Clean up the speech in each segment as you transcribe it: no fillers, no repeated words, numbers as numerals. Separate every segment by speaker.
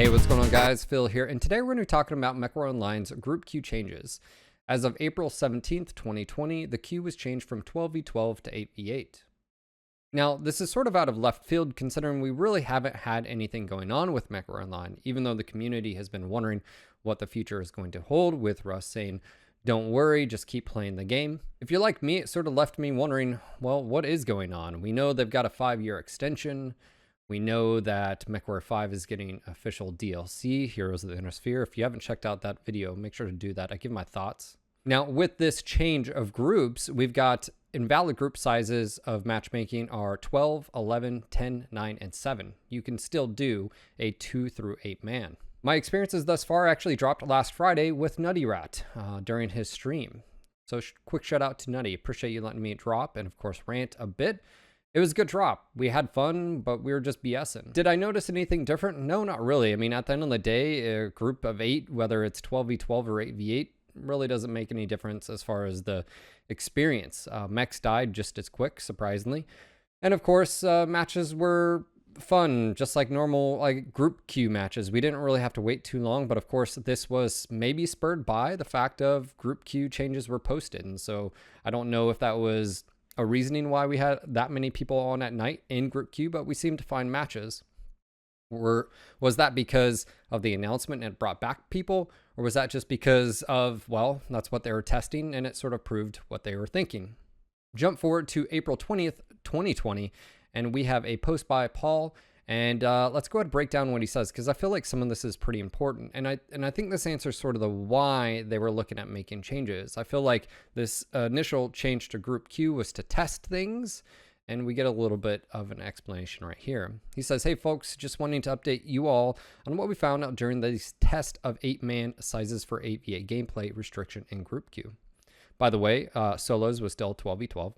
Speaker 1: Hey, what's going on, guys? Phil here, and today we're going to be talking about Mechwarrior Online's group queue changes. As of April 17th, 2020, the queue was changed from 12v12 to 8v8. Now, this is sort of out of left field considering we really haven't had anything going on with Mechwarrior Online, even though the community has been wondering what the future is going to hold, with Russ saying, "Don't worry, just keep playing the game." If you're like me, it sort of left me wondering, well, what is going on? We know they've got a 5-year extension. We know that Mechwarrior 5 is getting official DLC, Heroes of the Inner Sphere. If you haven't checked out that video, make sure to do that. I give my thoughts. Now, with this change of groups, we've got invalid group sizes of matchmaking are 12, 11, 10, 9, and 7. You can still do a 2 through 8 man. My experiences thus far actually dropped last Friday with Nutty Rat during his stream. So quick shout out to Nutty. Appreciate you letting me drop and, of course, rant a bit. It was a good drop. We had fun, but we were just BSing. Did I notice anything different? No, not really. I mean, at the end of the day, a group of 8, whether it's 12v12 or 8v8, really doesn't make any difference as far as the experience. Mechs died just as quick, surprisingly. And of course, matches were fun, just like normal like group queue matches. We didn't really have to wait too long, but of course, this was maybe spurred by the fact of group queue changes were posted. And so I don't know if that was a reasoning why we had that many people on at night in group queue, but we seemed to find matches. Was that because of the announcement and it brought back people, or was that just because of, well, that's what they were testing and it sort of proved what they were thinking? Jump forward to April 20th, 2020, and we have a post by Paul, and let's go ahead and break down what he says, because I feel like some of this is pretty important, and I think this answers sort of the why they were looking at making changes. I feel like this initial change to group queue was to test things, and we get a little bit of an explanation right here. He says, "Hey folks, just wanting to update you all on what we found out during this test of 8-man sizes for 8v8 gameplay restriction in group queue. By the way, solos was still 12v12.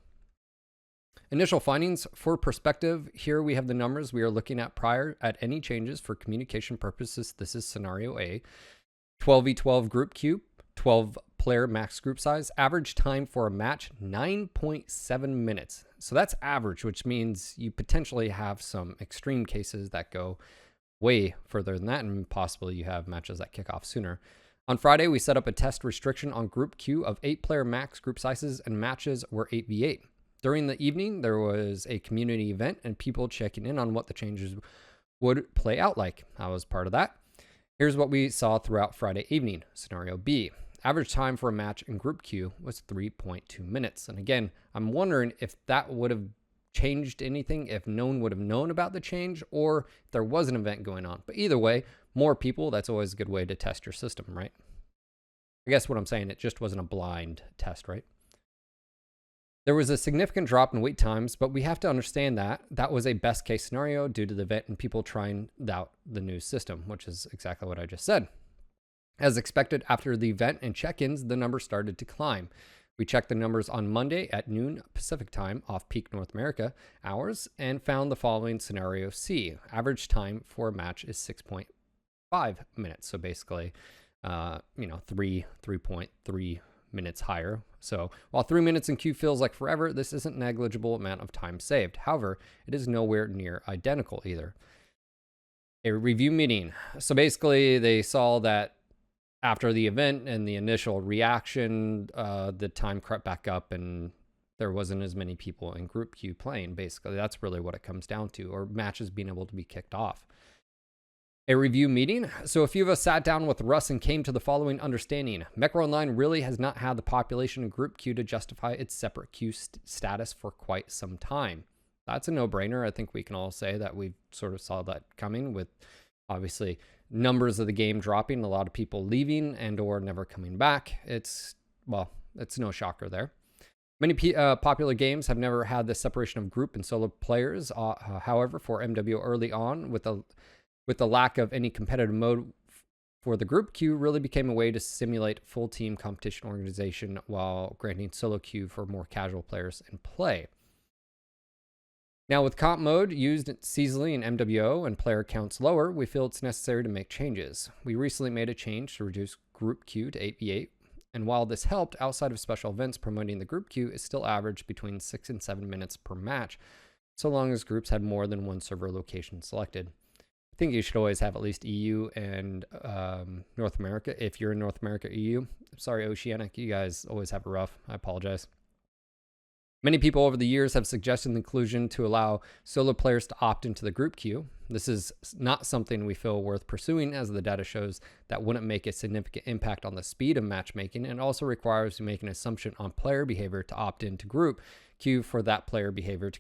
Speaker 1: Initial findings for perspective, here we have the numbers we are looking at prior at any changes for communication purposes. This is scenario A. 12v12 group queue, 12 player max group size, average time for a match 9.7 minutes. So that's average, which means you potentially have some extreme cases that go way further than that, and possibly you have matches that kick off sooner. On Friday, we set up a test restriction on group queue of 8 player max group sizes, and matches were 8v8. During the evening, there was a community event and people checking in on what the changes would play out like. I was part of that. Here's what we saw throughout Friday evening. Scenario B. Average time for a match in group queue was 3.2 minutes. And again, I'm wondering if that would have changed anything, if no one would have known about the change, or if there was an event going on. But either way, more people, that's always a good way to test your system, right? I guess what I'm saying, it just wasn't a blind test, right? There was a significant drop in wait times, but we have to understand that that was a best case scenario due to the event and people trying out the new system, which is exactly what I just said. As expected, after the event and check-ins, the numbers started to climb. We checked the numbers on Monday at noon Pacific time, off-peak North America hours, and found the following scenario C. Average time for a match is 6.5 minutes. So basically, 3.3 minutes higher. So while 3 minutes in queue feels like forever, this isn't negligible amount of time saved. However, it is nowhere near identical either. A review meeting. So basically, they saw that after the event and the initial reaction, the time crept back up and there wasn't as many people in group queue playing. Basically, that's really what it comes down to, or matches being able to be kicked off. A review meeting. So a few of us sat down with Russ and came to the following understanding. Mechwarrior Online really has not had the population in group queue to justify its separate queue status for quite some time. That's a no-brainer. I think we can all say that we sort of saw that coming, with obviously numbers of the game dropping, a lot of people leaving and or never coming back. It's no shocker there. Many popular games have never had the separation of group and solo players. However, for MWO early on, with the lack of any competitive mode for the group queue, really became a way to simulate full team competition organization while granting solo queue for more casual players in play. Now, with comp mode used seasonally in MWO and player counts lower, we feel it's necessary to make changes. We recently made a change to reduce group queue to 8v8, and while this helped, outside of special events, promoting the group queue is still average between 6 and 7 minutes per match, so long as groups had more than one server location selected. I think you should always have at least EU and North America. If you're in North America, EU. Sorry, Oceanic. You guys always have it rough. I apologize. Many people over the years have suggested the inclusion to allow solo players to opt into the group queue. This is not something we feel worth pursuing, as the data shows that wouldn't make a significant impact on the speed of matchmaking, and also requires you make an assumption on player behavior to opt into group queue for that player behavior to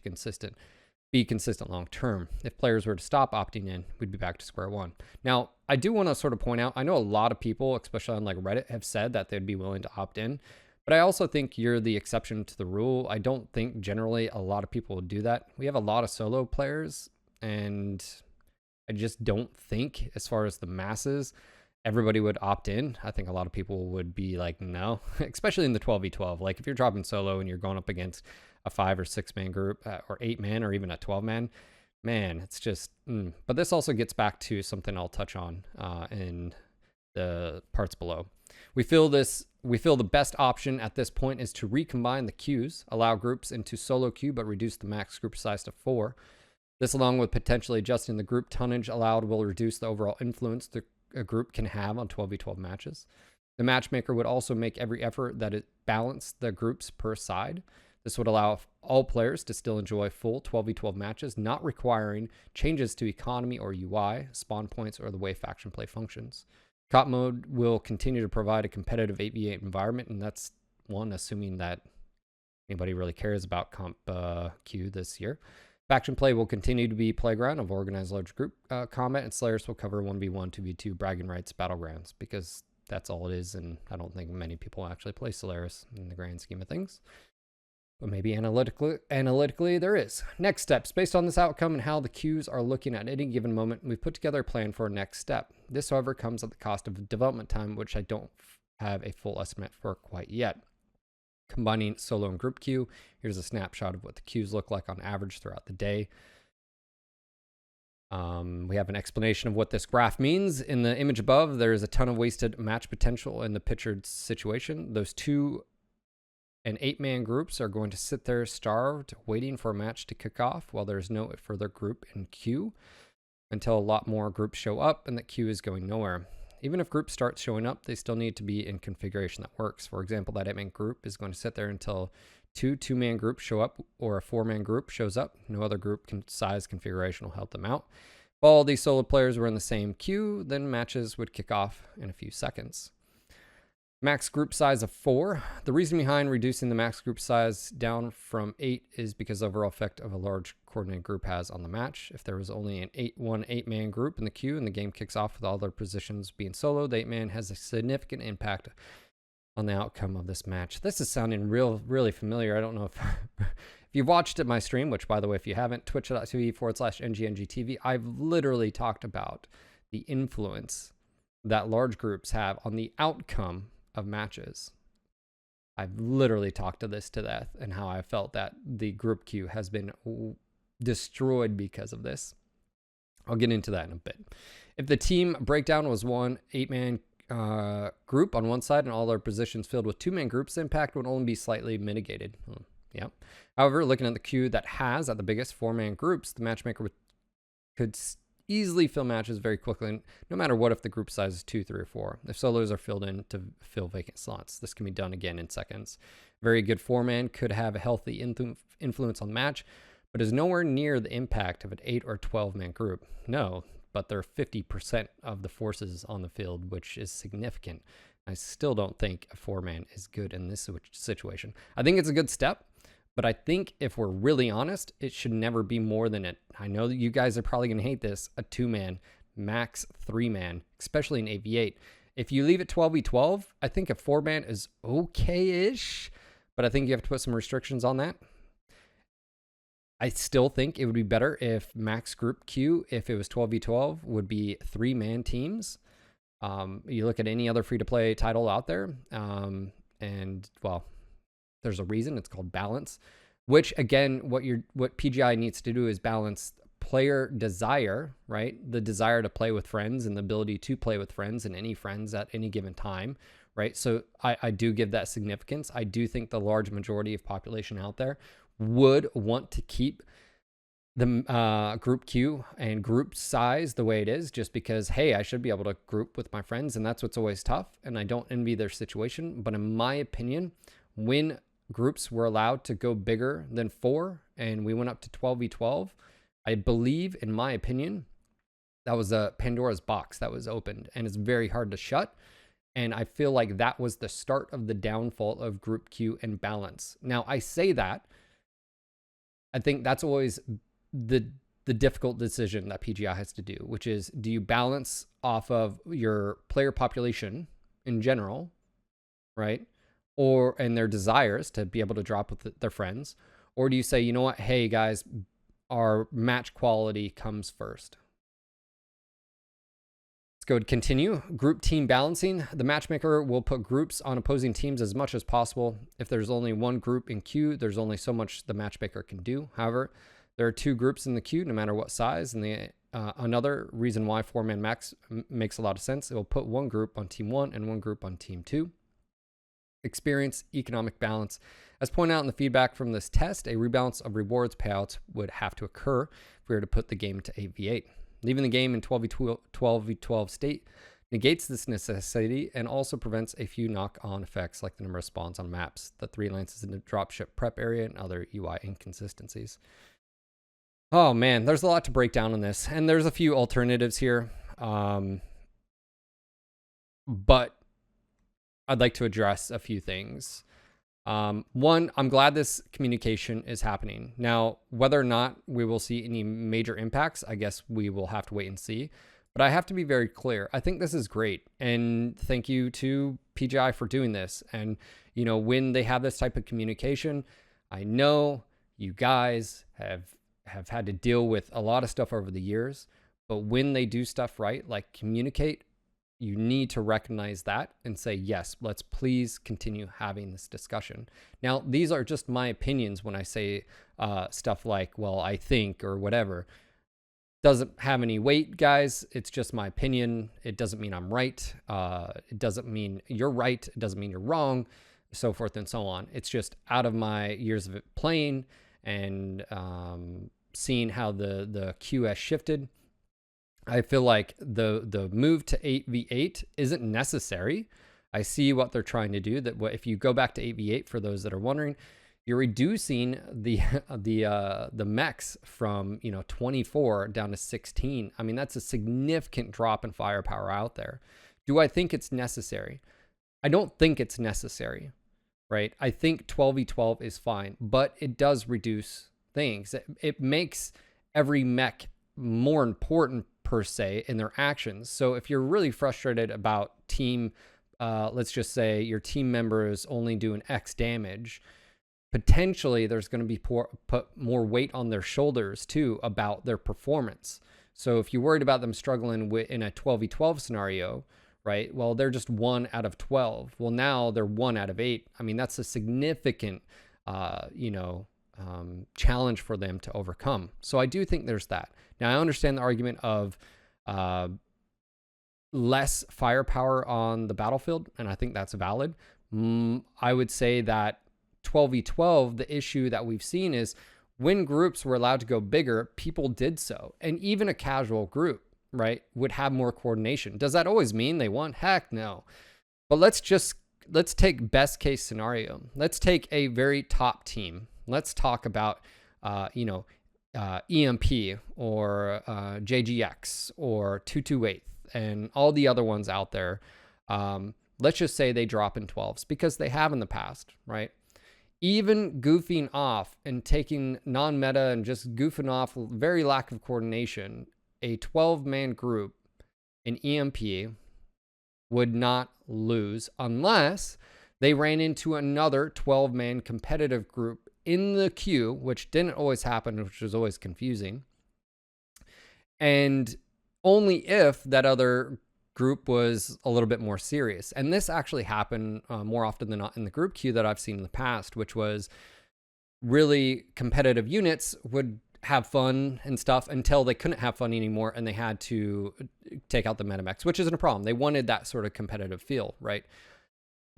Speaker 1: be consistent long term. If players were to stop opting in, we'd be back to square one. Now, I do want to sort of point out, I know a lot of people, especially on like Reddit, have said that they'd be willing to opt in. But I also think you're the exception to the rule. I don't think generally a lot of people would do that. We have a lot of solo players, and I just don't think, as far as the masses, everybody would opt in. I think a lot of people would be like, no, especially in the 12v12. Like if you're dropping solo and you're going up against a 5 or 6 man group, or 8 man, or even a 12 man, man, it's just, But this also gets back to something I'll touch on in the parts below. We feel the best option at this point is to recombine the queues, allow groups into solo queue, but reduce the max group size to 4. This, along with potentially adjusting the group tonnage allowed, will reduce the overall influence a group can have on 12v12 matches. The matchmaker would also make every effort that it balance the groups per side. This would allow all players to still enjoy full 12v12 matches, not requiring changes to economy or UI, spawn points, or the way faction play functions. Comp mode will continue to provide a competitive 8v8 environment, and that's one, assuming that anybody really cares about comp queue this year. Faction play will continue to be playground of organized large group combat, and Slayers will cover 1v1, 2v2, bragging rights, battlegrounds, because that's all it is, and I don't think many people actually play Solaris in the grand scheme of things. But maybe analytically there is. Next steps. Based on this outcome and how the queues are looking at any given moment, we've put together a plan for a next step. This, however, comes at the cost of development time, which I don't have a full estimate for quite yet. Combining solo and group queue. Here's a snapshot of what the queues look like on average throughout the day. We have an explanation of what this graph means. In the image above, there is a ton of wasted match potential in the pictured situation. Those 2 and 8-man groups are going to sit there starved, waiting for a match to kick off while there's no further group in queue until a lot more groups show up and the queue is going nowhere. Even if groups start showing up, they still need to be in configuration that works. For example, that 8-man group is going to sit there until 2 2-man groups show up or a 4-man group shows up. No other group size configuration will help them out. If all these solo players were in the same queue, then matches would kick off in a few seconds. Max group size of 4. The reason behind reducing the max group size down from 8 is because the overall effect of a large coordinated group has on the match. If there was only an 8-man group in the queue and the game kicks off with all their positions being solo, the 8-man has a significant impact on the outcome of this match. This is sounding really familiar. I don't know if you've watched it my stream, which by the way, if you haven't, twitch.tv/NGNGTV, I've literally talked about the influence that large groups have on the outcome of matches. I've literally talked to this to death and how I felt that the group queue has been destroyed because of this. I'll get into that in a bit. If the team breakdown was one 8-man group on one side and all their positions filled with 2-man groups, the impact would only be slightly mitigated. Yeah. However, looking at the queue that has at the biggest 4-man groups, the matchmaker could easily fill matches very quickly, no matter what if the group size is 2, 3, or 4. If solos are filled in to fill vacant slots, this can be done again in seconds. Very good 4-man could have a healthy influence on the match, but is nowhere near the impact of an 8 or 12-man group. No, but they're 50% of the forces on the field, which is significant. I still don't think a 4-man is good in this situation. I think it's a good step, but I think if we're really honest, it should never be more than it. I know that you guys are probably going to hate this, a 2-man, max 3-man, especially in AV8. If you leave it 12v12, I think a 4-man is okay-ish, but I think you have to put some restrictions on that. I still think it would be better if max group queue, if it was 12v12, would be 3-man teams. You look at any other free-to-play title out there, and, well, there's a reason. It's called balance, which again, what PGI needs to do is balance player desire, right? The desire to play with friends and the ability to play with friends and any friends at any given time, right? So I do give that significance. I do think the large majority of population out there would want to keep the group queue and group size the way it is, just because, hey, I should be able to group with my friends, and that's what's always tough, and I don't envy their situation. But in my opinion, when groups were allowed to go bigger than 4 and we went up to 12v12, I believe, in my opinion, that was a Pandora's box that was opened, and it's very hard to shut. And I feel like that was the start of the downfall of group queue and balance. Now, I say that, I think that's always the difficult decision that PGI has to do, which is, do you balance off of your player population in general, right? And their desires to be able to drop with their friends? Or do you say, you know what, hey guys, our match quality comes first? Let's go to continue. Group team balancing. The matchmaker will put groups on opposing teams as much as possible. If there's only one group in queue, there's only so much the matchmaker can do. However, there are 2 groups in the queue, no matter what size. And another reason why 4-man max makes a lot of sense, it will put 1 group on team 1 and 1 group on team 2. Experience, economic balance. As pointed out in the feedback from this test, a rebalance of rewards payouts would have to occur if we were to put the game to 8v8. Leaving the game in 12v12 state negates this necessity and also prevents a few knock-on effects like the number of spawns on maps, the 3 lances in the dropship prep area, and other UI inconsistencies. Oh man, there's a lot to break down on this, and there's a few alternatives here. But I'd like to address a few things. One, I'm glad this communication is happening. Now, whether or not we will see any major impacts, I guess we will have to wait and see. But I have to be very clear. I think this is great. And thank you to PGI for doing this. And, you know, when they have this type of communication, I know you guys have had to deal with a lot of stuff over the years. But when they do stuff right, like communicate, you need to recognize that and say, yes, let's please continue having this discussion. Now, these are just my opinions when I say stuff like, well, I think, or whatever. Doesn't have any weight, guys. It's just my opinion. It doesn't mean I'm right. It doesn't mean you're right. It doesn't mean you're wrong, so forth and so on. It's just out of my years of it playing and seeing how the queue has shifted. I feel like the move to 8v8 isn't necessary. I see what they're trying to do. That if you go back to 8v8, for those that are wondering, you're reducing the mechs from 24 down to 16. I mean, that's a significant drop in firepower out there. Do I think it's necessary? I don't think it's necessary, right? I think 12v12 is fine, but it does reduce things. It makes every mech more important per se in their actions. So if you're really frustrated about team, let's just say your team members only doing X damage, potentially there's going to be put more weight on their shoulders too about their performance. So if you're worried about them struggling in a 12v12 scenario, right? Well, they're just 1 out of 12. Well, now they're 1 out of 8. I mean, that's a significant, challenge for them to overcome. So I do think there's that. Now, I understand the argument of less firepower on the battlefield, and I think that's valid. I would say that 12v12, the issue that we've seen is when groups were allowed to go bigger, people did so. And even a casual group, right, would have more coordination. Does that always mean they won? Heck no. But let's take best case scenario. Let's take a very top team. Let's talk about, EMP or JGX or 228 and all the other ones out there. Let's just say they drop in 12s because they have in the past, right? Even goofing off and taking non-meta and just goofing off, very lack of coordination, a 12-man group in EMP would not lose unless they ran into another 12-man competitive group in the queue, which didn't always happen, which was always confusing. And only if that other group was a little bit more serious. And this actually happened more often than not in the group queue that I've seen in the past, which was really competitive units would have fun and stuff until they couldn't have fun anymore and they had to take out the metamex, which isn't a problem. They wanted that sort of competitive feel, right?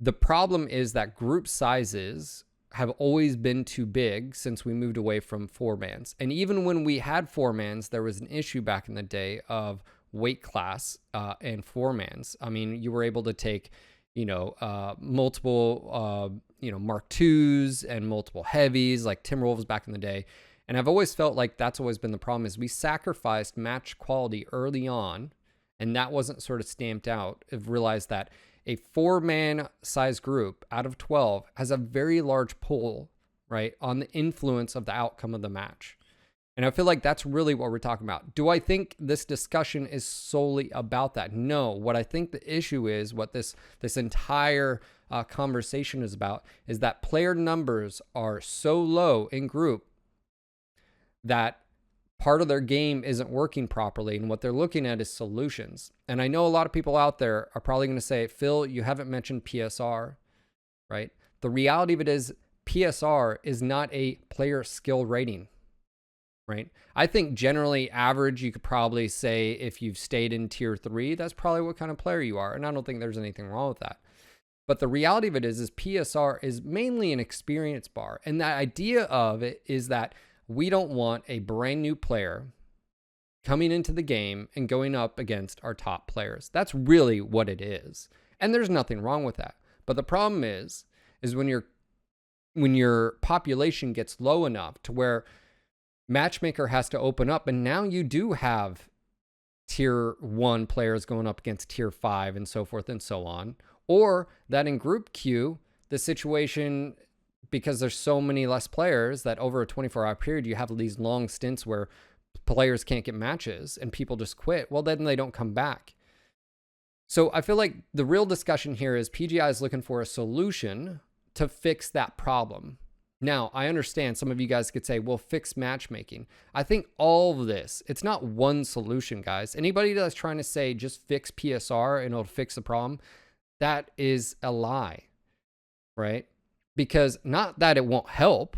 Speaker 1: The problem is that group sizes have always been too big since we moved away from 4-mans. And even when we had 4-mans, there was an issue back in the day of weight class and 4-mans. I mean, you were able to take, multiple, Mark IIs and multiple heavies like Timberwolves back in the day. And I've always felt like that's always been the problem, is we sacrificed match quality early on, and that wasn't sort of stamped out. I've realized that a 4-man size group out of 12 has a very large pull, right, on the influence of the outcome of the match. And I feel like that's really what we're talking about. Do I think this discussion is solely about that? No. What I think the issue is, what this entire conversation is about, is that player numbers are so low in group that part of their game isn't working properly, and what they're looking at is solutions. And I know a lot of people out there are probably going to say, Phil, you haven't mentioned PSR, right? The reality of it is PSR is not a player skill rating, right? I think generally average, you could probably say if you've stayed in tier 3, that's probably what kind of player you are. And I don't think there's anything wrong with that. But the reality of it is PSR is mainly an experience bar. And the idea of it is that we don't want a brand new player coming into the game and going up against our top players. That's really what it is. And there's nothing wrong with that. But the problem is when your population gets low enough to where Matchmaker has to open up, and now you do have tier 1 players going up against tier 5 and so forth and so on. Or that in group queue, the situation, because there's so many less players, that over a 24-hour period, you have these long stints where players can't get matches and people just quit. Well, then they don't come back. So I feel like the real discussion here is PGI is looking for a solution to fix that problem. Now, I understand some of you guys could say, well, fix matchmaking. I think all of this, it's not one solution, guys. Anybody that's trying to say just fix PSR and it'll fix the problem, that is a lie, right? Because not that it won't help,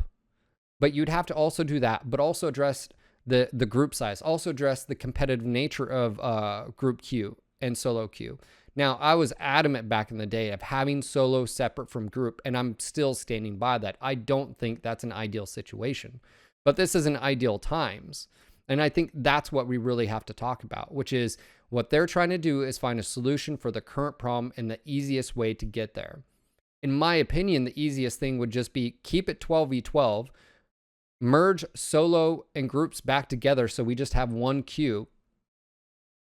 Speaker 1: but you'd have to also do that, but also address the group size, also address the competitive nature of group queue and solo queue. Now, I was adamant back in the day of having solo separate from group, and I'm still standing by that. I don't think that's an ideal situation, but this isn't ideal times. And I think that's what we really have to talk about, which is what they're trying to do is find a solution for the current problem and the easiest way to get there. In my opinion, the easiest thing would just be keep it 12v12, merge solo and groups back together so we just have one queue,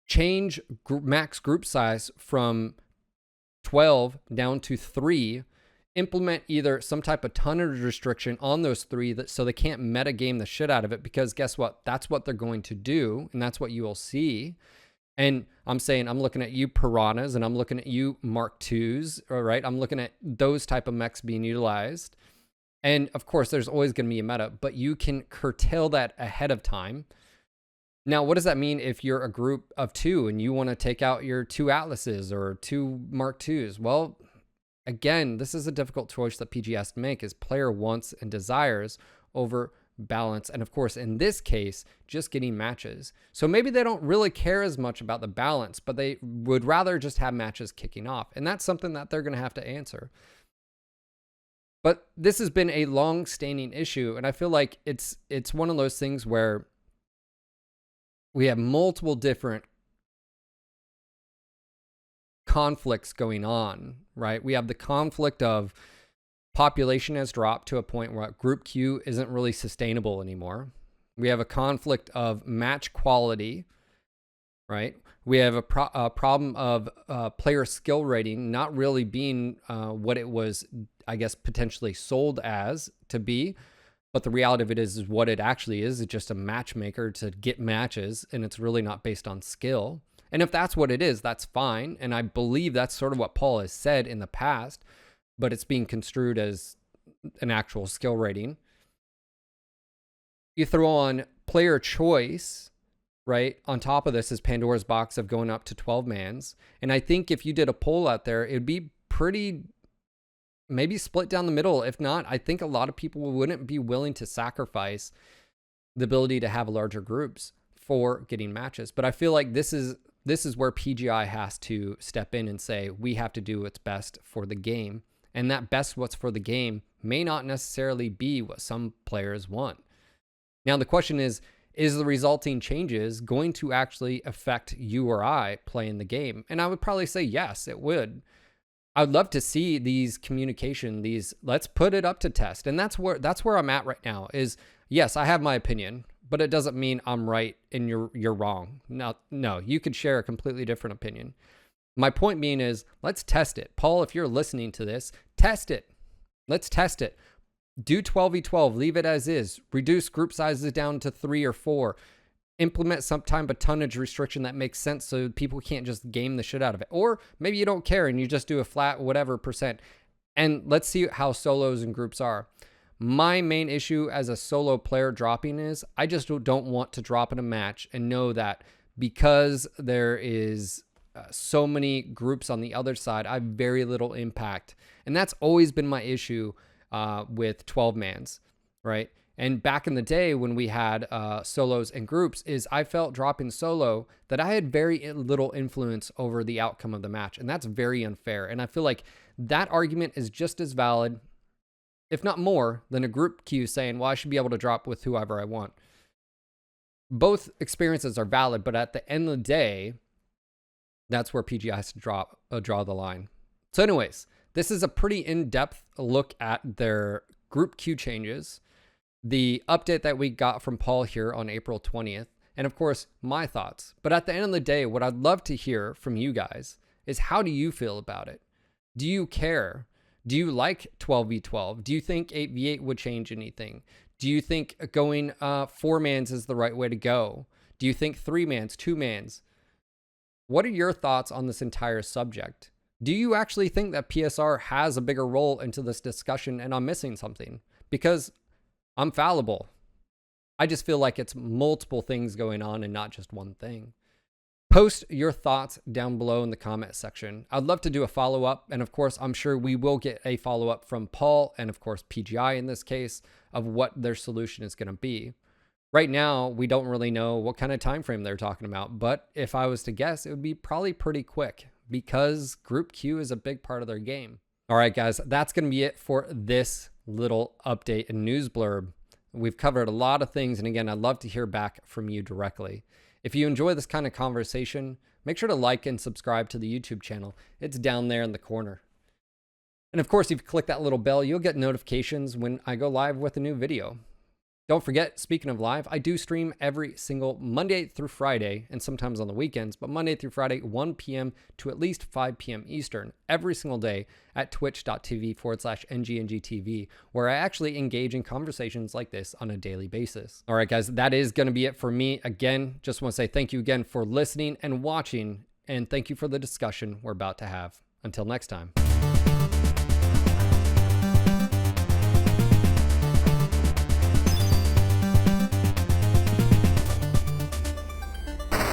Speaker 1: change max group size from 12 down to 3, implement either some type of tonnage restriction on those 3 so they can't metagame the shit out of it, because guess what? That's what they're going to do, and that's what you will see. And I'm saying, I'm looking at you Piranhas, and I'm looking at you Mark IIs, all right? I'm looking at those type of mechs being utilized. And of course, there's always going to be a meta, but you can curtail that ahead of time. Now, what does that mean if you're a group of 2 and you want to take out your 2 Atlases or 2 Mark IIs? Well, again, this is a difficult choice that PG has to make, is player wants and desires over balance, and of course in this case just getting matches. So maybe they don't really care as much about the balance, but they would rather just have matches kicking off, and that's something that they're going to have to answer. But this has been a long-standing issue, and I feel like it's one of those things where we have multiple different conflicts going on, right? We have the conflict of population has dropped to a point where group queue isn't really sustainable anymore. We have a conflict of match quality, right? We have a problem of player skill rating not really being what it was, I guess, potentially sold as to be. But the reality of it is what it actually is. It's just a matchmaker to get matches, and it's really not based on skill. And if that's what it is, that's fine. And I believe that's sort of what Paul has said in the past, but it's being construed as an actual skill rating. You throw on player choice, right? On top of this is Pandora's box of going up to 12 mans. And I think if you did a poll out there, it'd be pretty, maybe split down the middle. If not, I think a lot of people wouldn't be willing to sacrifice the ability to have larger groups for getting matches. But I feel like this is where PGI has to step in and say, we have to do what's best for the game. And that best what's for the game may not necessarily be what some players want. Now, the question is the resulting changes going to actually affect you or I playing the game? And I would probably say yes, it would. I'd love to see these communication, let's put it up to test. And that's where I'm at right now is, yes, I have my opinion, but it doesn't mean I'm right and you're wrong. No, you could share a completely different opinion. My point being is, let's test it. Paul, if you're listening to this, test it. Let's test it. Do 12v12, leave it as is. Reduce group sizes down to 3 or 4. Implement some type of tonnage restriction that makes sense so people can't just game the shit out of it. Or maybe you don't care and you just do a flat whatever percent. And let's see how solos and groups are. My main issue as a solo player dropping is I just don't want to drop in a match and know that because there is so many groups on the other side, I have very little impact. And that's always been my issue with 12 mans, right? And back in the day when we had solos and groups, is I felt dropping solo that I had very little influence over the outcome of the match. And that's very unfair. And I feel like that argument is just as valid, if not more, than a group queue saying, well, I should be able to drop with whoever I want. Both experiences are valid, but at the end of the day, that's where PGI has to draw the line. So anyways, this is a pretty in-depth look at their group queue changes, the update that we got from Paul here on April 20th, and of course, my thoughts. But at the end of the day, what I'd love to hear from you guys is, how do you feel about it? Do you care? Do you like 12v12? Do you think 8v8 would change anything? Do you think going 4-mans is the right way to go? Do you think 3-mans, 2-mans? What are your thoughts on this entire subject? Do you actually think that PSR has a bigger role into this discussion and I'm missing something? Because I'm fallible. I just feel like it's multiple things going on and not just one thing. Post your thoughts down below in the comment section. I'd love to do a follow-up. And of course, I'm sure we will get a follow-up from Paul and of course PGI in this case of what their solution is going to be. Right now, we don't really know what kind of time frame they're talking about. But if I was to guess, it would be probably pretty quick, because group queue is a big part of their game. All right, guys, that's going to be it for this little update and news blurb. We've covered a lot of things. And again, I'd love to hear back from you directly. If you enjoy this kind of conversation, make sure to like and subscribe to the YouTube channel. It's down there in the corner. And of course, if you click that little bell, you'll get notifications when I go live with a new video. Don't forget, speaking of live, I do stream every single Monday through Friday, and sometimes on the weekends, but Monday through Friday, 1 p.m. to at least 5 p.m. Eastern, every single day at twitch.tv/NGNGTV, where I actually engage in conversations like this on a daily basis. All right, guys, that is going to be it for me. Again, just want to say thank you again for listening and watching, and thank you for the discussion we're about to have. Until next time.